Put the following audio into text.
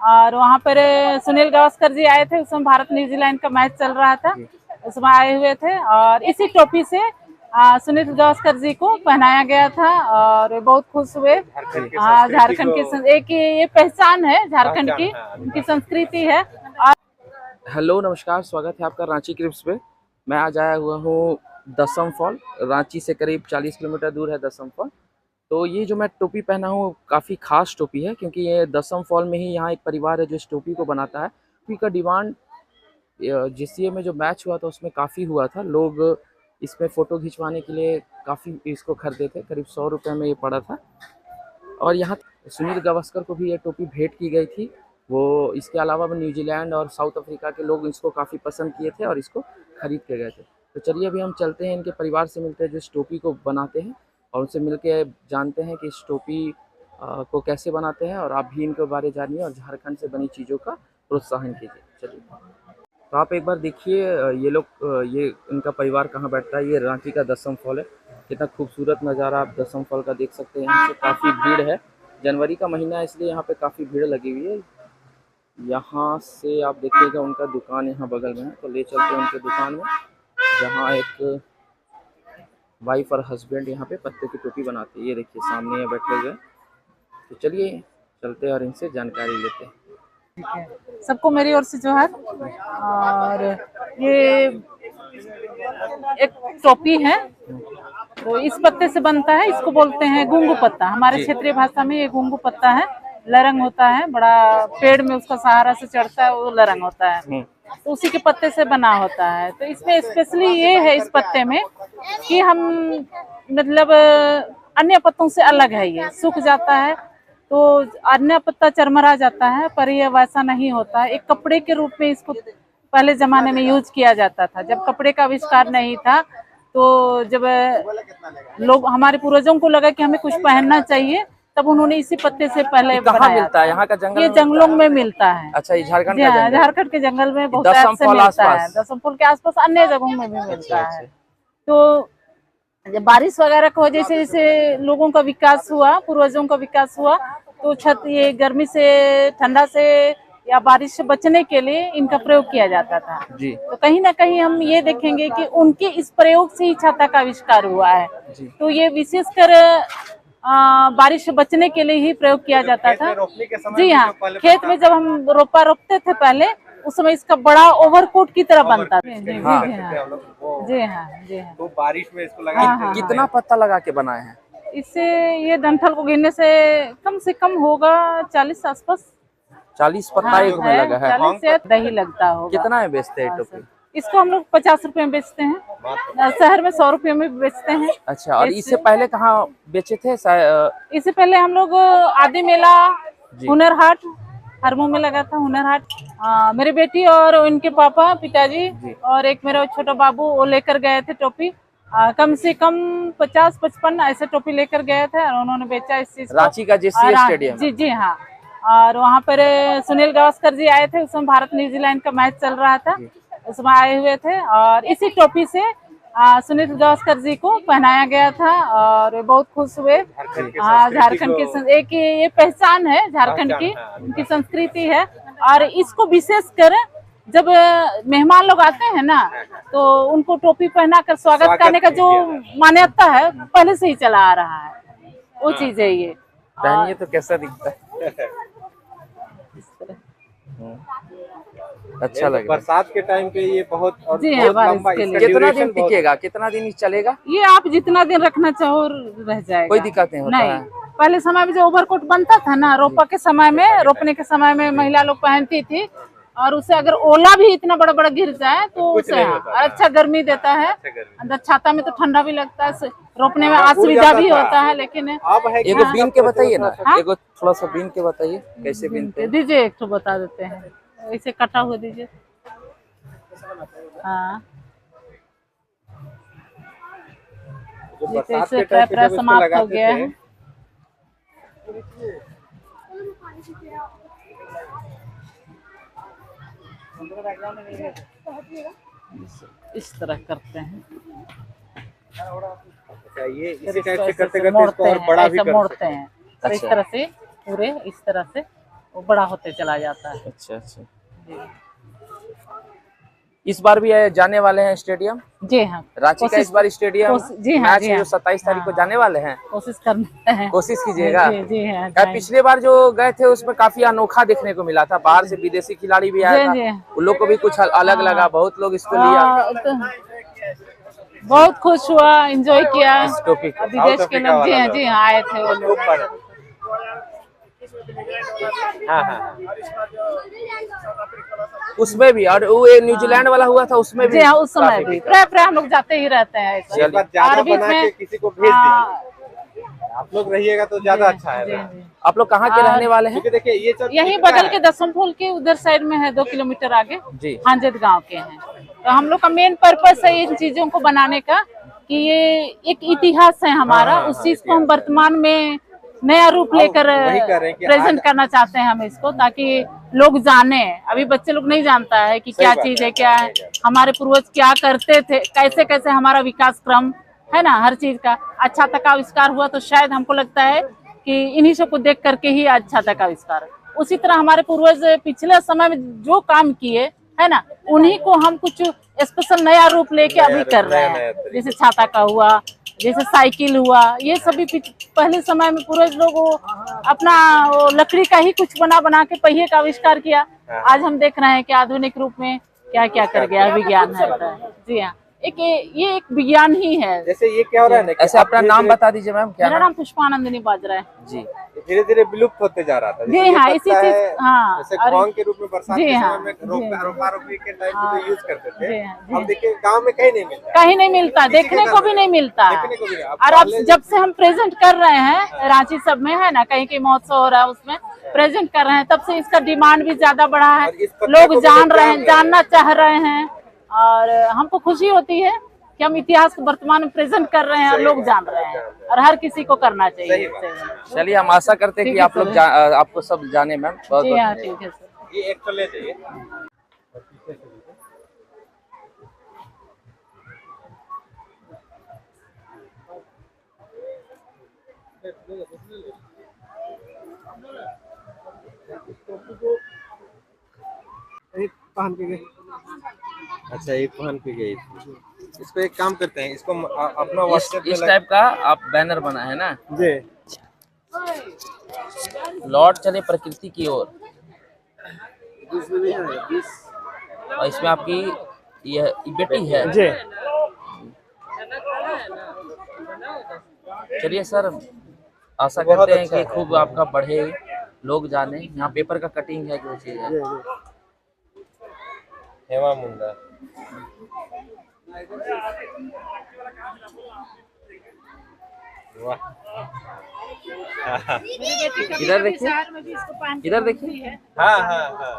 और वहाँ पर सुनील गावस्कर जी आए थे। उसमें भारत न्यूजीलैंड का मैच चल रहा था, उसमें आए हुए थे और इसी टोपी से सुनील गावस्कर जी को पहनाया गया था और वे बहुत खुश हुए। हाँ, झारखंड की एक ये पहचान है, झारखंड की उनकी संस्कृति है। हेलो नमस्कार, स्वागत है आपका रांची क्लिप्स पे। मैं आज आया हुआ हूँ दसम फॉल। रांची से करीब 40 किलोमीटर दूर है दसम फॉल। तो ये जो मैं टोपी पहना हूँ काफ़ी खास टोपी है, क्योंकि ये दसम फॉल में ही यहाँ एक परिवार है जो इस टोपी को बनाता है। टोपी का डिमांड जिस ईयर में जो मैच हुआ था उसमें काफ़ी हुआ था। लोग इसमें फ़ोटो खिंचवाने के लिए काफ़ी इसको खरीदे थे। करीब 100 रुपये में ये पड़ा था। और यहाँ सुनील गावस्कर को भी ये टोपी भेंट की गई थी। वो इसके अलावा भी न्यूजीलैंड और साउथ अफ्रीका के लोग इसको काफ़ी पसंद किए थे और इसको खरीद के गए थे। तो चलिए अभी हम चलते हैं, इनके परिवार से मिलते हैं जो इस टोपी को बनाते हैं, और उनसे मिलके जानते हैं कि इस टोपी को कैसे बनाते हैं। और आप भी इनके बारे जानिए और झारखंड से बनी चीज़ों का प्रोत्साहन कीजिए। चलिए, तो आप एक बार देखिए ये लोग, ये इनका परिवार कहाँ बैठता है। ये रांची का दसम फॉल है। कितना खूबसूरत नज़ारा आप दसम फॉल का देख सकते हैं। यहाँ से काफ़ी भीड़ है, जनवरी का महीना है इसलिए यहाँ पे काफ़ी भीड़ लगी हुई है। यहाँ से आप देखिएगा उनका दुकान यहाँ बगल में है, तो ले चलते हैं उनके दुकान में, जहाँ एक वाइफ और हस्बैंड यहाँ पे पत्ते की टोपी बनाते हैं। ये देखिए सामने ये बैठे हुए। तो चलिए चलते हैं और इनसे जानकारी लेते हैं। सबको मेरी ओर से जोहार। और ये एक टोपी है, तो इस पत्ते से बनता है। इसको बोलते हैं गुंगू पत्ता। हमारे क्षेत्रीय भाषा में ये गुंगू पत्ता है। लरंग होता है, बड़ा पेड़ में उसका सहारा से चढ़ता है, वो लरंग होता है, तो उसी के पत्ते से बना होता है। तो इसमें स्पेशली ये है इस पत्ते में कि हम मतलब अन्य पत्तों से अलग है। ये सूख जाता है तो अन्य पत्ता चरमरा जाता है, पर यह वैसा नहीं होता है। एक कपड़े के रूप में इसको पहले जमाने में यूज किया जाता था, जब कपड़े का आविष्कार नहीं था। तो जब लोग, हमारे पूर्वजों को लगा कि हमें कुछ पहनना चाहिए, तब उन्होंने इसी पत्ते से पहले कहाँ मिलता है? यहाँ का जंगल ये में जंगलों में मिलता है। अच्छा, ये झारखंड का जंगल? झारखंड के जंगल में बहुत दसम से फॉल मिलता है। आसपास? दसम फूल के आसपास अन्य जगहों में भी मिलता अच्छा। है। तो जब बारिश वगैरह की वजह से जैसे लोगों का विकास हुआ, पूर्वजों का विकास हुआ, तो छत, ये गर्मी से, ठंडा से या बारिश से बचने के लिए इनका प्रयोग किया जाता था जी। तो कहीं ना कहीं हम ये देखेंगे कि उनके इस प्रयोग से ही छाता का आविष्कार हुआ है जी। तो ये विशेषकर बारिश से बचने के लिए ही प्रयोग किया जाता था। जी हाँ, खेत में जब हम रोपा रोपते थे पहले, उस समय इसका बड़ा ओवरकोट की तरह बनता था। जी जी हाँ। जी हाँ जी हाँ जी हाँ। तो बारिश में इसको लगा कितना पत्ता लगा के बनाए हैं? इससे ये डंठल को गिनने से कम होगा 40 आसपास। 40 पत्ता एक में लगा है। 40 से दही लगता होगा। कितना में बेचते हैं टोपी? इसको हम लोग 50 रुपए में बेचते हैं, शहर में 100 रुपए में बेचते हैं। अच्छा, और इससे पहले कहाँ बेचे थे? इससे पहले हम लोग आदि मेला, हुनर हाट, हरमू में लगा था हुनर हाट। मेरी बेटी और उनके पापा, पिताजी और एक मेरा छोटा बाबू, वो लेकर गए थे टोपी। कम से कम 50-55 ऐसे टोपी लेकर गए थे और उन्होंने बेचा इस चीज को। रांची का जेसी स्टेडियम। जी जी हाँ। और वहाँ पर सुनील गावस्कर जी आए थे। उसमें भारत न्यूजीलैंड का मैच चल रहा था, उसमें आए हुए थे और इसी टोपी से सुनील गावस्कर जी को पहनाया गया था और वे बहुत खुश हुए। हाँ, झारखंड की एक ये पहचान है, झारखंड की उनकी संस्कृति है। और इसको विशेषकर जब मेहमान लोग आते हैं ना, तो उनको टोपी पहना कर स्वागत करने का जो मान्यता है पहले से ही चला आ रहा है, वो चीज है ये। पहनिए तो कैसा दिखता है? अच्छा लगे। बरसात के टाइम पे ये बहुत और जी बहुत हाँ, लंबा, इसका कितना दिन टिकेगा? कितना दिन चलेगा? ये आप जितना दिन रखना चाहो रह जाएगा, कोई दिक्कत नहीं होता है। पहले समय में जो ओवरकोट बनता था ना, रोपा के समय में, रोपने के समय में महिला लोग पहनती थी, और उसे अगर ओला भी इतना बड़ा बड़ा गिर जाए तो उसे अच्छा गर्मी देता है। अंदर छाता में तो ठंडा भी लगता है, रोपने में असुविधा भी होता है। लेकिन एगो बीन के बताइए ना, एगो थोड़ा सा बीन के बताइए कैसे बीनते हैं? दीजिए, एक तो बता देते हैं, ऐसे कटा हुआ दीजिए। हाँ, जैसे ट्रैप समाप्त हो गया है। इस तरह करते हैं। अच्छा, ये इसी टाइप से करते करते इसको और बड़ा भी कर मोड़ते हैं। अच्छा। इस तरह से पूरे, इस तरह से वो बड़ा होते चला जाता है। अच्छा अच्छा। जी इस बार भी जाने वाले हैं स्टेडियम जी हाँ, रांची का, इस बार स्टेडियम जी हाँ, मैच जी है हाँ, जो 27 तारीख को हाँ, जाने वाले हैं। कोशिश करना है। कोशिश कीजिएगा। जी जी हाँ, यार पिछले बार जो गए थे उसमें काफी अनोखा देखने को मिला था, बाहर से विदेशी खिलाड़ी भी आया जी था, जी उन लोग को भी कुछ अलग लगा, बहुत लोग इसको लिया तो बहुत खुश हुआ, एंजॉय किया। इस टॉपिक को। विदेश के लोग जी हाँ, जी हाँ, आए थे वो लोग। हाँ हाँ उसमें भी, और वो ये न्यूजीलैंड वाला हुआ था उसमें भी जी हाँ, उस समय काफी भी बिका। प्राय हम लोग जाते ही रहते हैं ऐसे। एक बार ज्यादा और बीच बना में के किसी को भेज दीजिए, आप लोग रहिएगा तो ज्यादा अच्छा है। जी, जी। आप लोग कहाँ के रहने वाले हैं? क्योंकि देखिए ये सब यही बगल के दसम फूल के उधर साइड में है, 2 किलोमीटर आगे जी। हांजत गांव के हैं। तो हम लोग का मेन पर्पस है इन चीजों को बनाने का कि ये एक इतिहास है हमारा, हाँ, उस चीज को हम वर्तमान में नया रूप लेकर वही कह रहे हैं कि प्रेजेंट करना चाहते हैं हम इसको, ताकि लोग जाने। अभी बच्चे लोग नहीं जानता है कि क्या बात चीज है, है, क्या है, हमारे पूर्वज क्या करते थे, कैसे कैसे हमारा विकास क्रम है ना, हर चीज का अच्छा तक आविष्कार हुआ। तो शायद हमको लगता है कि इन्हीं सब को देख करके ही अच्छा तक आविष्कार। उसी तरह हमारे पूर्वज पिछले समय में जो काम किए है ना, उन्हीं को हम कुछ स्पेशल नया रूप लेके अभी कर रहे हैं। जैसे छाता का हुआ, जैसे साइकिल हुआ, ये सभी पहले समय में पूर्वज लोग वो अपना वो लकड़ी का ही कुछ बना बना के पहिए का आविष्कार किया। आज हम देख रहे हैं कि आधुनिक रूप में क्या क्या कर गया विज्ञान है। जी हाँ, ये एक विज्ञान ही है। जैसे ये क्या हो रहा है ना, ऐसे अपना नाम बता दीजिए मैम। क्या मेरा नाम पुष्पानंदिनी बाजरा है जी। धीरे धीरे विलुप्त होते जा रहा था। जी हाँ, इसी चीज हाँ, जैसे खोंग के रूप में बरसात जी के हाँ, समय में जी हाँ, रोपा रोपी के टाइम पे जो यूज करते थे, जी हाँ, जी अब देखिए गांव में कहीं नहीं मिलता, कहीं नहीं मिलता, देखने को भी नहीं मिलता। देखने को भी नहीं। और अब जब से हम प्रेजेंट कर रहे हैं रांची सब में है ना, कहीं कहीं महोत्सव हो रहा है उसमें प्रेजेंट कर रहे हैं, तब से इसका डिमांड भी ज्यादा बढ़ा है, लोग जान रहे हैं, जानना चाह रहे हैं। और हमको खुशी होती है कि हम इतिहास को वर्तमान में प्रेजेंट कर रहे हैं और लोग जान रहे हैं, और हर किसी को करना चाहिए। चलिए हम आशा करते हैं कि आप लोग आपको सब जाने मैम। बहुत जी हाँ, ठीक है सर। ये एक तो ले जाइए। पहन के गए। अच्छा, ये पहन के गई थी। इसको एक काम करते हैं, इसको अपना व्हाट्सएप इस टाइप का आप बैनर बना है ना जी। लौट चले प्रकृति की ओर, और इसमें आपकी यह बेटी है जी। चलिए सर, आशा करते हैं कि खूब आपका बढ़े, लोग जाने। यहाँ पेपर का कटिंग है जो चीज है। हेमा मुंडा। वाह। इधर देखिए, इधर देखिए। हाँ हाँ हाँ।